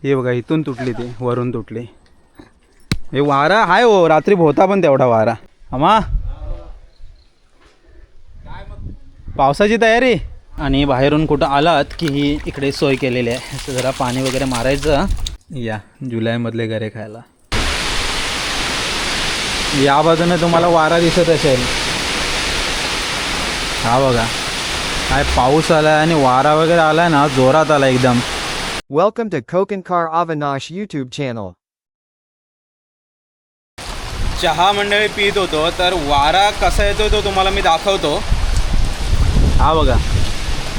हे बघा इथून तुटली ती, वरून तुटली. हे वारा आहे हो, रात्री होता पण तेवढा वारा. अमा पावसाची तयारी. आणि बाहेरून कुठं आलात की इकडे सोय केलेली आहे. असं जरा पाणी वगैरे मारायचं. या जुलैमधले गरे खायला. या बाजूने तुम्हाला वारा दिसत असेल. हा बघा काय पाऊस आलाय आणि वारा वगैरे आलाय ना, जोरात आला एकदम. Welcome to Kokankar Avinash YouTube channel. चहा मंडळी पित होतो, तर वारा कसा येतो तो तुम्हाला मी दाखवतो. हा बघा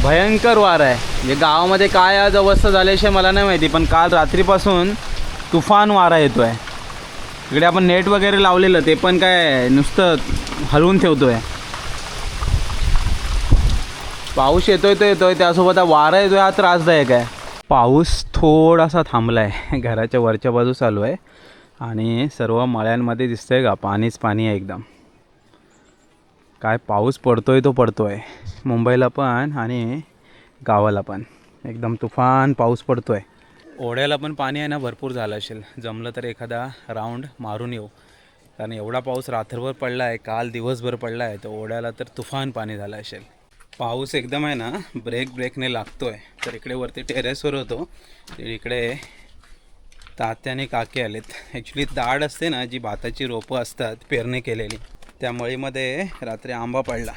भयंकर वारा आहे. म्हणजे गावामध्ये काय आज अवस्था झाल्याशिवाय मला नाही माहिती, पण काल रात्रीपासून तुफान वारा येतो आहे. इकडे आपण नेट वगैरे लावलेलं, ते पण काय नुसतं हलवून ठेवतो आहे. पाऊस येतोय तो येतोय, त्यासोबत वारा येतोय, हा त्रासदायक आहे. पाऊस थोडासा थांबला आहे, घराच्या वरच्या बाजू चालू आहे आणि सर्व मळ्यांमध्ये दिसतंय का पाणीच पाणी आहे एकदम. काय पाऊस पडतोय तो पडतोय, मुंबईला पण आणि गावाला पण एकदम तुफान पाऊस पडतोय. ओढ्याला पण पाणी आहे ना, भरपूर झालं असेल. जमलं तर एखादा राऊंड मारून येऊ, कारण एवढा पाऊस रात्रभर पडला आहे, काल दिवसभर पडला आहे, तर ओढ्याला तर तुफान पाणी झालं असेल. पाऊस एकदम आहे ना ब्रेकने लागतो आहे. तर इकडे वरती टेरेसवर होतो, इकडे तात्या आणि काके आलेत. ॲक्च्युली दाढ असते ना, जी भाताची रोपं असतात पेरणी केलेली, त्या मळीमध्ये रात्री आंबा पडला.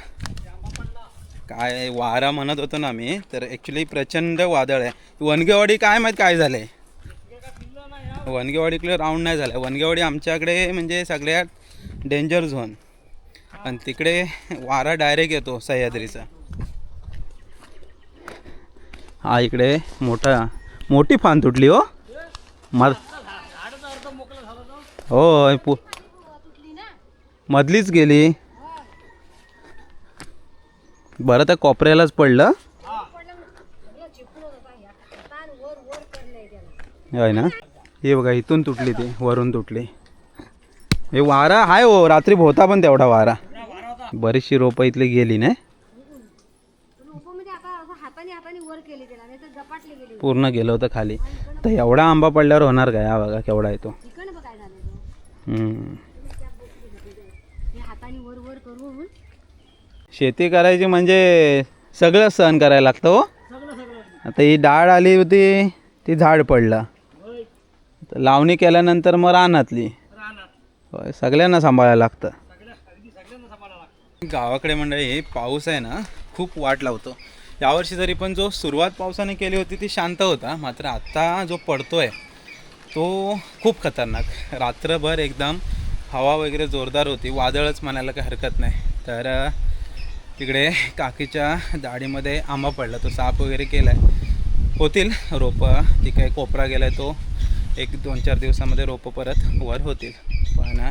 काय वारा म्हणत होतो ना मी, तर ॲक्च्युली प्रचंड वादळ आहे. वनगेवाडी काय माहीत काय झालं आहे. वनगेवाडीकडे राऊंड नाही झालं. वनगेवाडी आमच्याकडे म्हणजे सगळ्यात डेंजर झोन, आणि तिकडे वारा डायरेक्ट येतो सह्याद्रीचा. हा इकडे मोठी फान तुटली हो. हो मधलीच गेली. बरं तर कोपऱ्यालाच पडलं आहे ना. हे बघा इथून तुटली ती, वरून तुटली. हे वारा आहे हो, रात्री होता पण तेवढा वारा. बरीचशी रोपं इथली गेली ना, पूर्ण गेलं होतं खाली. तर एवढा आंबा पडल्यावर होणार काय. हा बघा केवढा येतो. शेती करायची म्हणजे सगळं सहन करायला लागतं हो. आता ही डाळ आली होती, ती झाड पडलं, लावणी केल्यानंतर मग रानातली, सगळ्यांना सांभाळायला लागतं. गावाकडे मंडळी पाऊस आहे ना खूप वाट लावतो. यावर्षी तरी पण जो सुरुवात पावसाने केली होती ती शांत होता, मात्र आता जो पडतोय तो खूप खतरनाक. रात्रभर एकदम हवा वगैरे जोरदार होती, वादळच म्हणायला काही हरकत नाही. तर तिकडे काकीच्या दाढीमध्ये आंबा पडला, तो साफ वगैरे केला आहे. होतील रोपं, ती काही कोपरा गेला आहे, तो 1-2-4 दिवसामध्ये रोपं परत वर होतील. पण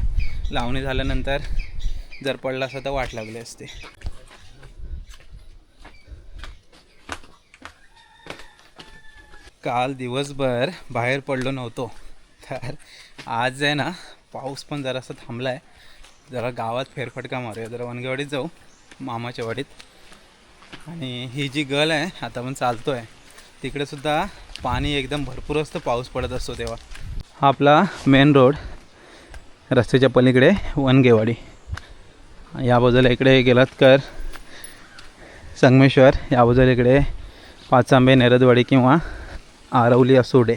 लावणी झाल्यानंतर जर पडला असता तर वाट लागली असते. काल दिवसभर बाहेर पडलो नव्हतो, तर आज आहे ना पाऊस पण जरासा थांबला आहे. जरा गावात फेरफटका मारूया, जरा वनगेवाडीत जाऊ, मामाच्या वाडीत. आणि ही जी गल आहे आता पण चालतो आहे, तिकडेसुद्धा पाणी एकदम भरपूर असतं पाऊस पडत असतो तेव्हा. हा आपला मेन रोड, रस्त्याच्या पलीकडे वनगेवाडी. या बाजूला इकडे गेलात तर संगमेश्वर, या बाजूला इकडे पाचांबे नेरदवाडी किंवा आरवली असोडे.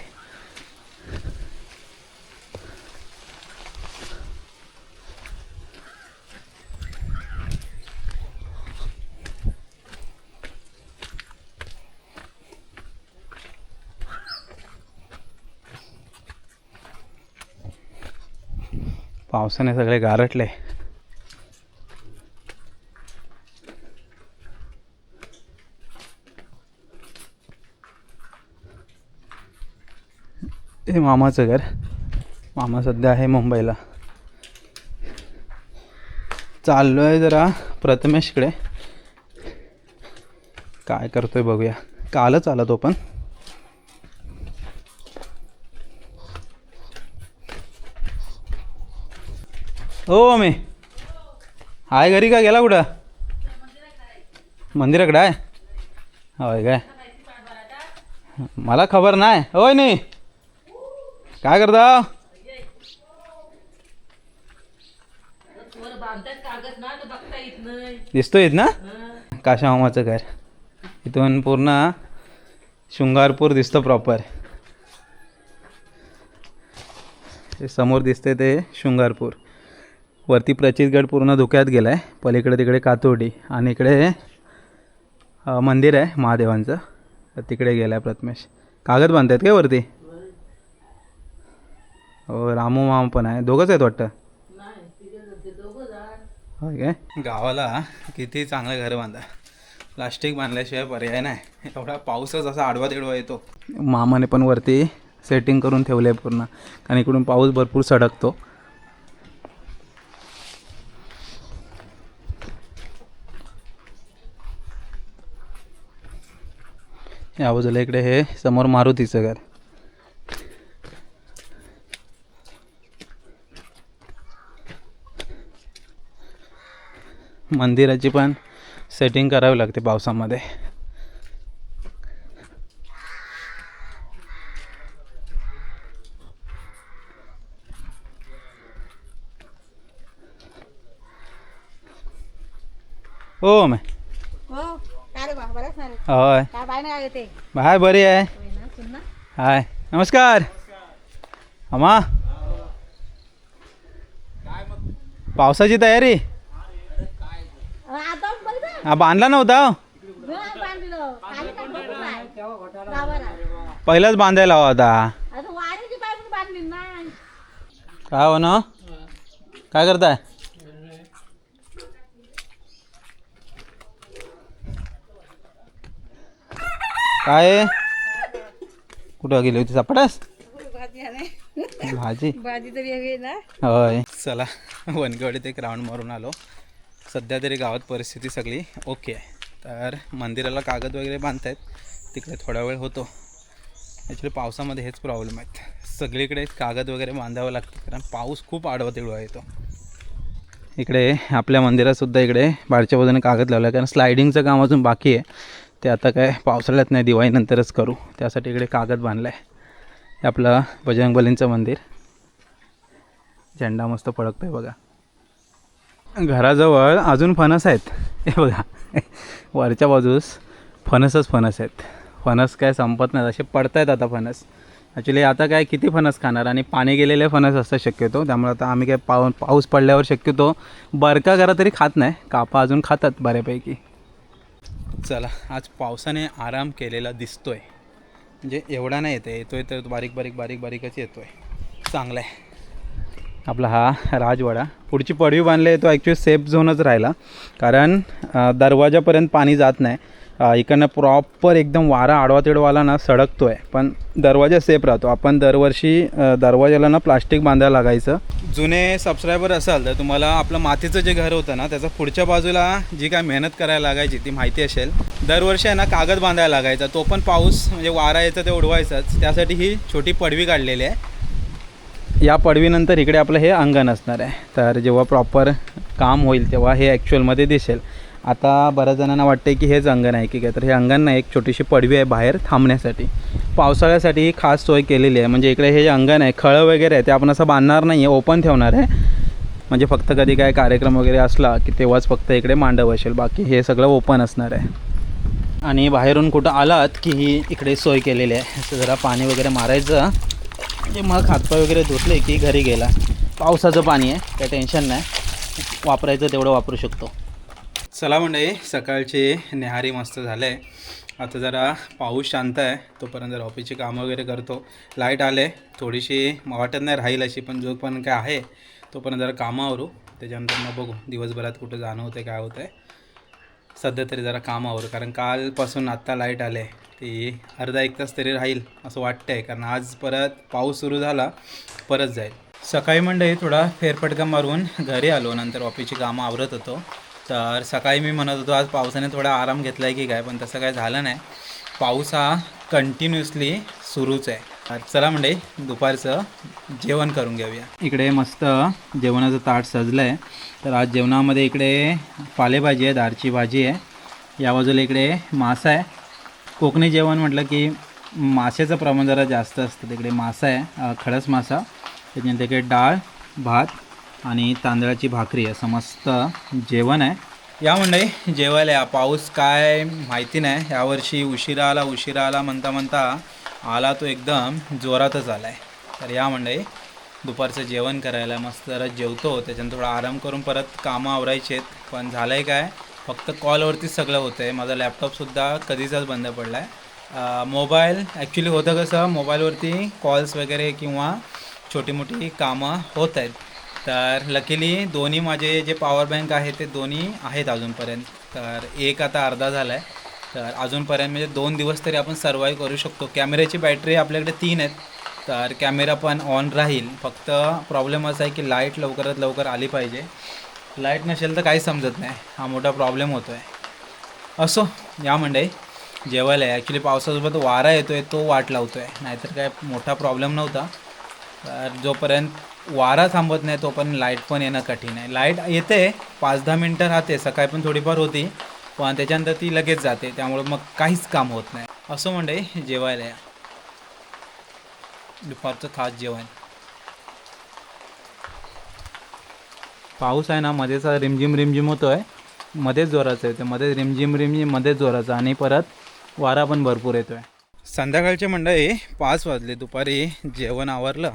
पावसाने सगळे गारटले. हे मामाचं घर. मामा सध्या आहे मुंबईला. चाललो आहे जरा प्रथमेशकडे, काय करतोय बघूया. कालच आला तो पण. हो मी हाय घरी का गेला कुठं? मंदिराकडे आहे होय काय? मला खबर नाही. होय नाही काय करता? दिसतोय ना काशा मामाचं घर. इथून पूर्ण शृंगारपूर दिसतं प्रॉपर. ते समोर दिसते ते शृंगारपूर. वरती प्रचितगड पूर्ण धुक्यात गेला आहे. पलीकडे तिकडे कातोडी आणि इकडे मंदिर आहे महादेवांचं. तर तिकडे गेला आहे प्रथमेश. कागद बांधतायत काय वरती? हो, रामू मामा पण आहे. दोघंच आहेत वाटतं. हो काय. गावाला किती चांगलं घर बांधा, प्लास्टिक बांधल्याशिवाय पर्याय नाही. एवढा पाऊसच असा आडवा तिडवा येतो. मामाने पण वरती सेटिंग करून ठेवलं आहे पूर्ण, कारण इकडून पाऊस भरपूर सडकतो. या बाजूला इकडे हे समोर मारुतीचं घर. मंदिराची पण सेटिंग करावी लागते पावसामध्ये. हो मे होय हाय बरी आहे. हाय नमस्कार. अम्मा पावसाची तयारी. हा बांधला नव्हता. पहिलाच बांधायला हवा होता. काय हो ना, काय करताय? काय कुठं गेली होती सापडास? भाजी तरी ना. होय चला वनगडीत एक राऊंड मारून आलो. सध्या तरी गावात परिस्थिती सगळी ओके आहे. तर मंदिराला कागद वगैरे बांधतायत, तिकडे थोडा वेळ होतो. ॲक्च्युली पावसामध्ये हेच प्रॉब्लेम आहेत. सगळीकडे कागद वगैरे बांधावं लागतं, कारण पाऊस खूप आडवा तिडवा येतो. इकडे आपल्या मंदिरातसुद्धा इकडे बाहेरच्या बाजूने कागद लावला आहे, कारण स्लायडिंगचं काम अजून बाकी आहे. ते आता काय पावसाळ्यात नाही, दिवाळीनंतरच करू. त्यासाठी इकडे कागद बांधला आहे. हे आपलं बजरंगबलींचं मंदिर. झेंडा मस्त फडकतो आहे बघा. घराजवळ अजून फणस आहेत. हे बघा वरच्या बाजूस फणसच फणस आहेत. फणस काय संपत नाही, असे पडत आहेत आता फणस. ॲक्च्युली आता काय किती फणस खाणार, आणि पाणी गेलेले फणस असतात शक्यतो. त्यामुळे आता आम्ही काय पाऊस पडल्यावर शक्यतो बरका करा तरी खात नाही. कापा अजून खातात बऱ्यापैकी. चला आज पावसाने आराम केलेला दिसतोय. म्हणजे एवढा नाही येतोय तर बारीक बारीकच येतोय. चांगला आहे. आपला हा राजवाडा. पुढची पडवी बांधली आहे, तो ॲक्च्युली सेफ झोनच राहिला, कारण दरवाजापर्यंत पाणी जात नाही. इकडनं प्रॉपर एकदम वारा आडवा तिडवा आला ना सडकतो आहे, पण दरवाजा सेफ राहतो. आपण दरवर्षी दरवाजाला ना प्लास्टिक बांधायला लागायचं. जुने सबस्क्रायबर असाल तर तुम्हाला आपलं मातीचं जे घर होतं ना, त्याचं पुढच्या बाजूला जी काय मेहनत करायला लागायची ती माहिती असेल. दरवर्षी आहे ना कागद बांधायला लागायचा, तो पण पाऊस म्हणजे वारा यायचा ते उडवायचाच. त्यासाठी ही छोटी पडवी काढलेली आहे. या पडवीनंतर इकडे आपलं हे अंगण असणार आहे. तर जेव्हा प्रॉपर काम होईल तेव्हा हे ॲक्च्युअलमध्ये दिसेल. आता बऱ्याच जणांना वाटते की हेच अंगण आहे की काय, तर हे अंगण नाही, एक छोटीशी पडवी आहे बाहेर थांबण्यासाठी. पावसाळ्यासाठी ही खास सोय केलेली आहे. म्हणजे इकडे हे जे अंगण आहे, खळं वगैरे आहे ते आपण असं बांधणार नाही आहे, ओपन ठेवणार आहे. म्हणजे फक्त कधी काय कार्यक्रम वगैरे असला की तेव्हाच फक्त इकडे मांडव असेल, बाकी हे सगळं ओपन असणार आहे. आणि बाहेरून कुठं आलात की ही इकडे सोय केलेली आहे. असं जरा पाणी वगैरे मारायचं, म्हणजे मग हातपाय वगैरे धुतले की घरी गेला. पावसाचं पाणी आहे, काही टेन्शन नाही, वापरायचं तेवढं वापरू शकतो. चला मंडळी, सकाळची न्याहारी मस्त झालं आहे. आता जरा पाऊस शांत आहे, तोपर्यंत जरा ऑफिसची कामं वगैरे करतो. लाईट आले थोडीशी, वाटत नाही राहील अशी, पण जो पण काय आहे तोपर्यंत जरा कामं आवरू. त्याच्यानंतर मग बघू दिवसभरात कुठं जाणं होतं काय होतं आहे. सध्या तरी जरा कामं आवरू, कारण कालपासून आत्ता लाईट आले ती अर्धा एक तास तरी राहील असं वाटतं आहे, कारण आज परत पाऊस सुरू झाला परत जाईल. सकाळी मंडळी थोडा फेरफटका मारून घरी आलो, नंतर ऑफिसची कामं आवरत होतो. तर सकाळी मी म्हणत होतो आज पावसाने थोडा आराम घेतला आहे की काय, पण तसं काय झालं नाही. पाऊस हा कंटिन्युअसली सुरूच आहे. चला मंडळी दुपारचं जेवण करून घेऊया. इकडे मस्त जेवणाचं ताट सजलं आहे. तर आज जेवणामध्ये इकडे पालेभाजी आहे, दारची भाजी आहे, या बाजूला इकडे मासा आहे. कोकणी जेवण म्हटलं की माशाचं प्रमाण जरा जास्त असतं तिकडे. मासा आहे खडस मासा, त्याच्यानंतर इकडे डाळ भात आणि तांदळाची भाकरी असं मस्त जेवण आहे. या मंडळी जेवायला या. पाऊस काय माहिती नाही, यावर्षी उशिरा आला म्हणता म्हणता आला तो एकदम जोरातच आला आहे. तर या मंडळी दुपारचं जेवण करायला मस्त जरा जेवतो, त्याच्यानंतर थोडा आराम करून परत कामं आवरायचे आहेत. पण झालं आहे काय, फक्त कॉलवरतीच सगळं होतं आहे. माझा लॅपटॉपसुद्धा कधीचाच बंद पडला आहे. मोबाईल ॲक्च्युली होतं कसं, मोबाईलवरती कॉल्स वगैरे किंवा छोटी मोठी कामं होत आहेत. तर लकीली दोन्ही माझे जे पॉवर बँक आहे ते दोन्ही आहेत अजूनपर्यंत. तर एक आता अर्धा झाला आहे, तर अजूनपर्यंत म्हणजे 2 दिवस तरी आपण सर्वाईव्ह करू शकतो. कॅमेऱ्याची बॅटरी आपल्याकडे 3 आहेत, तर कॅमेरा पण ऑन राहील. फक्त प्रॉब्लेम असा आहे की लाईट लवकरात लवकर आली पाहिजे. लाईट नसेल तर काही समजत नाही, हा मोठा प्रॉब्लेम होतो आहे. असो या मंडळी जेवायला आहे. ॲक्च्युली पावसासोबत वारा येतो आहे तो वाट लावतो आहे, नाहीतर काय मोठा प्रॉब्लेम नव्हता. तर जोपर्यंत वारा थांबत नाही तोपर्यंत लाईट पण येणं कठीण आहे. लाईट येते 5-10 मिनटं राहते, सकाळी पण थोडीफार होती, पण त्याच्यानंतर ती लगेच जाते, त्यामुळे मग काहीच काम होत नाही. असं मंडळी जेवायला या. दुपारचं खास जेवण. पाऊस आहे ना मध्येच रिमझिम होतो आहे, मध्येच जोराचं येतो, मध्येच रिमझिम मध्येच जोराचं, आणि परत वारा पण भरपूर येतो आहे. संध्याकाळचे मंडळी 5 वाजले. दुपारी जेवण आवरलं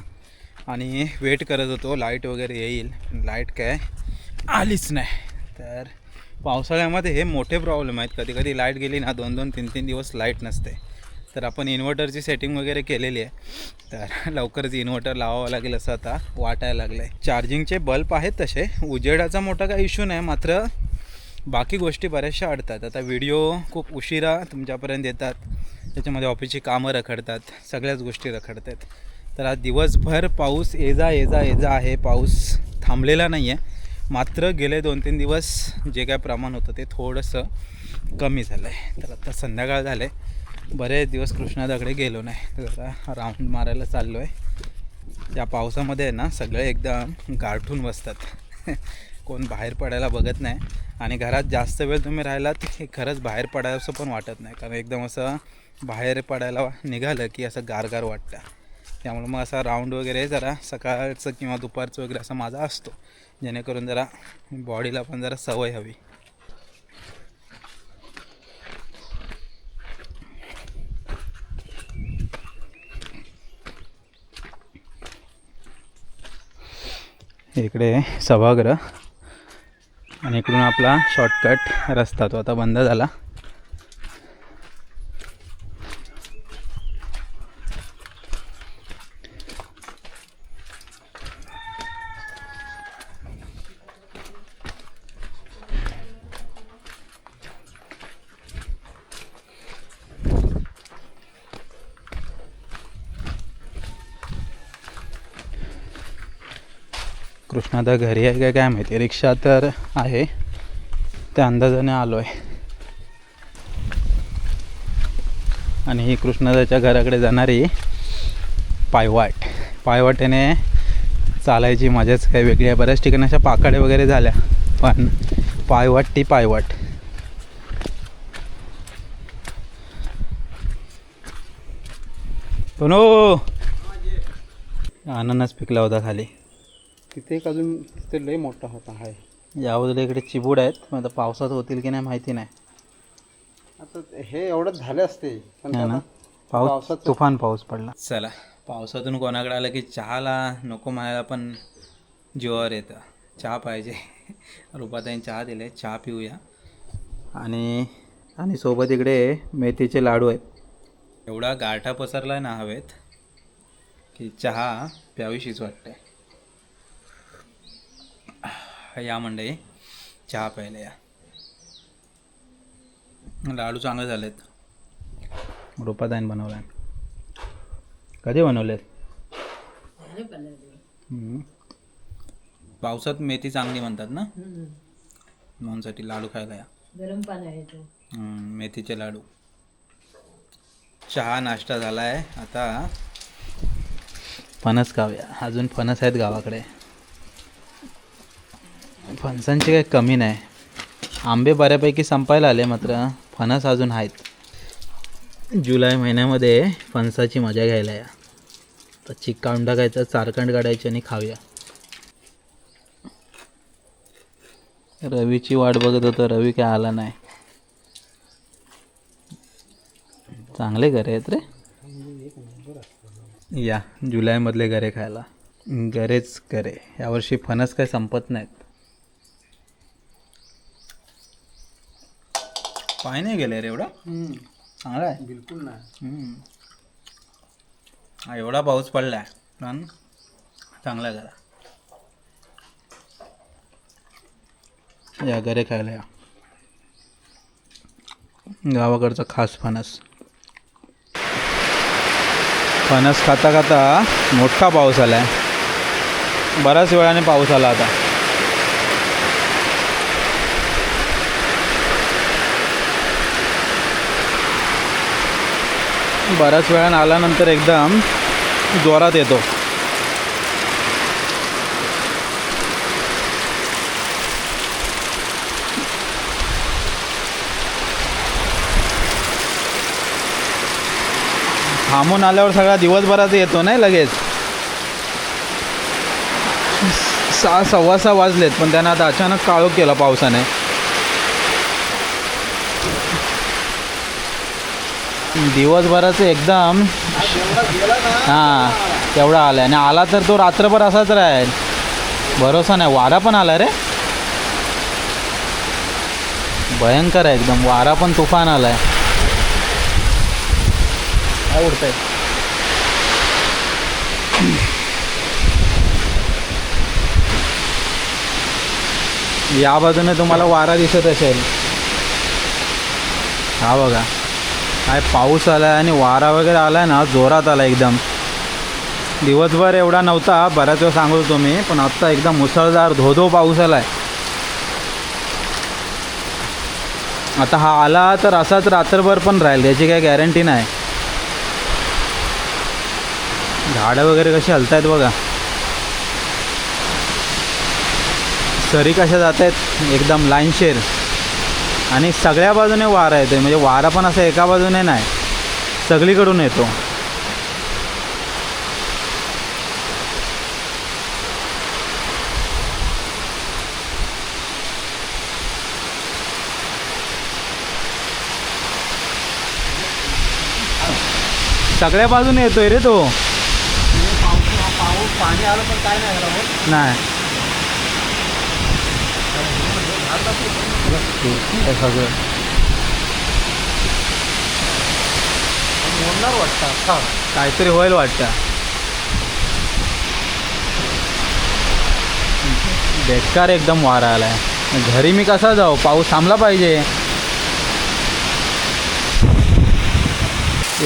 आणि वेट करत होतो लाईट वगैरे येईल. लाईट काय आलीच नाही. तर पावसाळ्यामध्ये हे मोठे प्रॉब्लेम आहेत. कधी कधी लाईट गेली ना 2-2, 3-3 दिवस लाईट नसते. तर आपण इन्व्हर्टरची सेटिंग वगैरे केलेली आहे, तर लवकरच इन्व्हर्टर लावावं लागेल असं आता वाटायला लागलं आहे. चार्जिंगचे बल्ब आहेत तसे, उजेडाचा मोठा काही इश्यू नाही, मात्र बाकी गोष्टी बऱ्याचशा अडतात. आता व्हिडिओ खूप उशिरा तुमच्यापर्यंत येतात, त्याच्यामध्ये ऑफिसची कामं रखडतात, सगळ्याच गोष्टी रखडतात. तर आज दिवसभर पाऊस ये जा आहे. पाऊस थांबलेला नाही आहे, मात्र गेले 2-3 दिवस जे काय प्रमाण होतं ते थोडंसं कमी झालं आहे. तर आता संध्याकाळ झालं आहे, बरेच दिवस कृष्णादाकडे गेलो नाही, तर जरा राऊंड मारायला चाललो आहे. या पावसामध्ये ना सगळे एकदम गारठून बसतात कोण बाहेर पडायला बघत नाही, आणि घरात जास्त वेळ तुम्ही राहिलात की खरंच बाहेर पडायचं पण वाटत नाही, कारण एकदम असं बाहेर पडायला निघालं की असं गारगार वाटतं. त्यामुळे मग असा राऊंड वगैरे जरा सकाळचं किंवा दुपारचं वगैरे असा माझा असतो, जेणेकरून जरा बॉडीला पण जरा सवय हवी. इकडे सभागृह आणि इकडून आपला शॉर्टकट रस्ता तो आता बंद झाला. कृष्णादा घरी आहे काय माहिती, रिक्षा तर आहे, त्या अंदाजाने आलो आहे. आणि ही कृष्णादाच्या घराकडे जाणारी पायवाटेने चालायची मजाच काही वेगळी आहे. बऱ्याच ठिकाणी अशा पाकाड्या वगैरे झाल्या, पण पायवाट. पण अननस पिकला होता खाली तिथे, एक अजून तिथे लय मोठा होता आहे. या बाजूला इकडे चिबूड आहेत, पण आता पावसात होतील की नाही माहिती नाही. आता हे एवढंच झाले असते, पण ना पाऊस तुफान पाऊस पडला. चला, पावसातून कोणाकडे आलं की चहाला नको म्हणायला पण जीवावर येतं, चहा पाहिजे. रुपाताईने चहा दिले, चहा पिऊया. आणि सोबत इकडे मेथीचे लाडू आहेत. एवढा गारठा पसरला आहे ना हवेत की चहा प्यावीशीच वाटते. या मंडळी चहा प्यायला या. लाडू चांगले झालेत, रुपाताईने बनवला. कधी बनवलेत? पावसात मेथी चांगली म्हणतात ना, म्हणूनसाठी लाडू खायला या. गरम पाणी आहे. मेथीचे लाडू. चहा नाश्ता झाला आहे, आता फणस खाऊया. अजून फणस आहेत गावाकडे, फणसांची काही कमी नाही. आंबे बऱ्यापैकी संपायला आले, मात्र फणस अजून आहेत. जुलै महिन्यामध्ये फणसाची मजा घ्यायला या. तर चिक काढून टाकायचं, चारखंड काढायची आणि खाऊया. रवीची वाट बघत होतो, रवी काय आला नाही. चांगले गरे आहेत रे. या जुलैमधले गरे खायला. गरेच गरे. यावर्षी फणस काय संपत नाहीत. पाय नाही गेले रे एवढा. चांगला आहे. बिलकुल नाही. हा एवढा पाऊस पडला आहे पण चांगला आहे जरा. या गरे खायला या. गावाकडचा खास फणस. फणस खाता खाता मोठा पाऊस आला आहे. बऱ्याच वेळाने पाऊस आला आता. बऱ्याच वेळानं आल्यानंतर एकदम जोरात येतो. थांबून आल्यावर सगळा दिवसभराचा येतो नाही लगेच. 6 सव्वा 6 वाजलेत पण त्यांना आता अचानक काळोख केला पावसाने. दिवसभराचं एकदम हां तेवढा आला आणि आला तर तो रात्रभर असाच राहील. भरोसा नाही. वारा पण आला रे. भयंकर आहे एकदम. वारा पण तुफान आला आहे. काय उडतंय. या बाजूने तुम्हाला वारा दिसत असेल. हा बघा काय पाऊस आला आहे आणि वारा वगैरे आला आहे ना जोरात आला एकदम. दिवसभर एवढा नव्हता, बऱ्याच वेळ सांगत होतो मी, पण आत्ता एकदम मुसळधार धो पाऊस आला आहे. आता हा आला तर असाच रात्रभर पण राहील याची काही गॅरंटी नाही. झाडं वगैरे कशी हलत आहेत बघा. सरी कशा जात आहेत एकदम लाईनशेर. आणि सगळ्या बाजूने वारा येतो. म्हणजे वारा पण असं एका बाजूने नाही, सगळीकडून येतो. सगळ्या बाजूने येतोय रे तो. पाऊस पाणी आलं पण काय नाही झालं. नाही सगळं होणार वाटतं. काहीतरी होईल वाटतं. बेकार एकदम वारा आला आहे. घरी मी कसा जाऊ. पाऊस थांबला पाहिजे.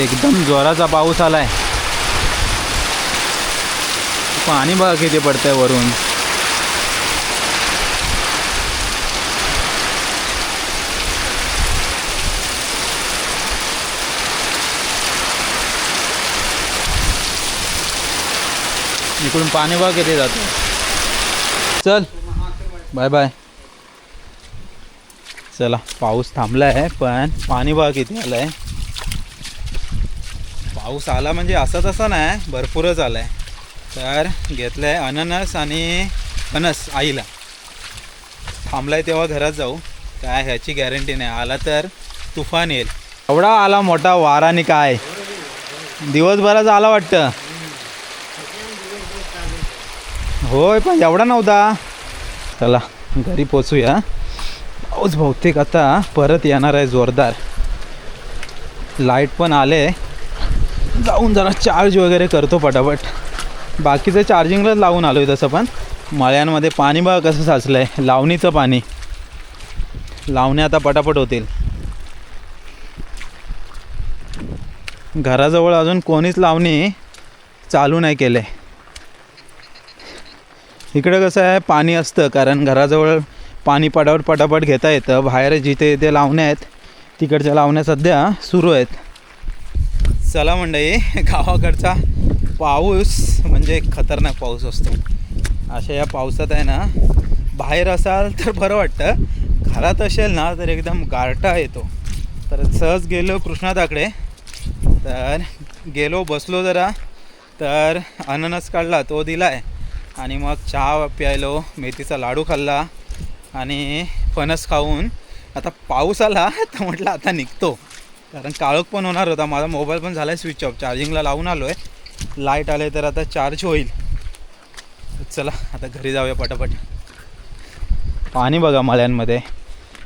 एकदम जोराचा पाऊस आला आहे. पाणी बघा किती पडतंय वरून. इकडून पाणी बघा किती जातं. चल बाय बाय. चला पाऊस थांबला आहे पण पाणी बघा किती आलं आहे. पाऊस आला म्हणजे असं तसं नाही, भरपूरच आला आहे. तर घेतलं आहे अननस आणि फणस आईला. थांबला आहे तेव्हा घरात जाऊ. काय ह्याची गॅरंटी नाही. आला तर तुफान येईल. एवढा आला मोठा वाराने काय दिवसभराचा आला वाटतं. होय पण एवढा नव्हता. चला घरी पोचूया. पाऊस बहुतेक आता परत येणार आहे जोरदार. लाईट पण आले. जाऊन जरा चार्ज वगैरे करतो पटापट. बाकीचं चार्जिंगलाच लावून आलो आहे तसं. पण मळ्यांमध्ये पाणी बघा कसं साचलं आहे. लावणीचं पाणी. लावणे आता पटापट होतील. घराजवळ अजून कोणीच लावणी चालू नाही केले. इकडे कसं आहे पाणी असतं कारण घराजवळ पाणी पटापट घेता येतं. बाहेर जिथे ते लावण्या आहेत तिकडच्या लावण्या सध्या सुरू आहेत. चला मंडळी, गावाकडचा पाऊस म्हणजे खतरनाक पाऊस असतो. अशा या पावसात आहे ना बाहेर असाल तर बरं वाटतं. घरात असेल ना तर एकदम गारठा येतो. तर सहज गेलो कृष्णाताकडे. तर गेलो बसलो जरा, तर अननस काढला तो दिला आहे आणि मग चहा प्यायलो, मेथीचा लाडू खाल्ला आणि फणस खाऊन आता पाऊस आला तर म्हटलं आता निघतो, कारण काळोख पण होणार होता. माझा मोबाईल पण झाला आहे स्विच ऑफ, चार्जिंगला लावून आलो आहे, लाईट आले तर आता चार्ज होईल. चला आता घरी जाऊया पटापट. पाणी बघा मळ्यांमध्ये,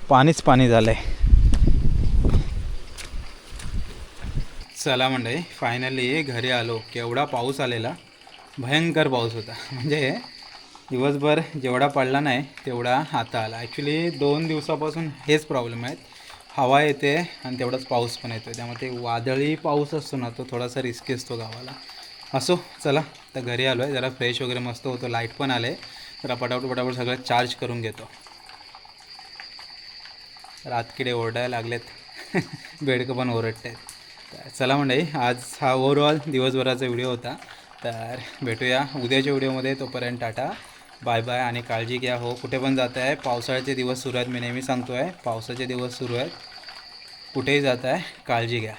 पाणीच पाणी झालं आहे. चला मंडळी, फायनली घरी आलो. केवढा पाऊस आलेला, भयंकर पाऊस होता. म्हणजे दिवसभर जेवढा पडला नाही तेवढा आता आला. ॲक्च्युली 2 दिवसापासून हेच प्रॉब्लेम आहेत, हवा येते आणि तेवढाच पाऊस पण येतो. त्यामुळे ते वादळी पाऊस असतो ना, तो थोडासा रिस्की असतो गावाला. असो, चला तर घरी आलो आहे, जरा फ्रेश वगैरे मस्त होतो. लाईट पण आले, जरा पटापट सगळं चार्ज करून घेतो. रातकिडे ओरडायला लागलेत बेडकं पण ओरडत आहेत. तर चला मंडळी, आज हा ओव्हरऑल दिवसभराचा व्हिडिओ होता. तर भेटूया उद्याच्या व्हिडिओमध्ये. तोपर्यंत टाटा बाय बाय आणि काळजी घ्या. हो, कुठे पण जात आहे, पावसाळ्याचे दिवस सुरू आहेत. मी नेहमी सांगतो आहे, पावसाचे दिवस सुरू आहेत, कुठेही जात आहे, काळजी घ्या.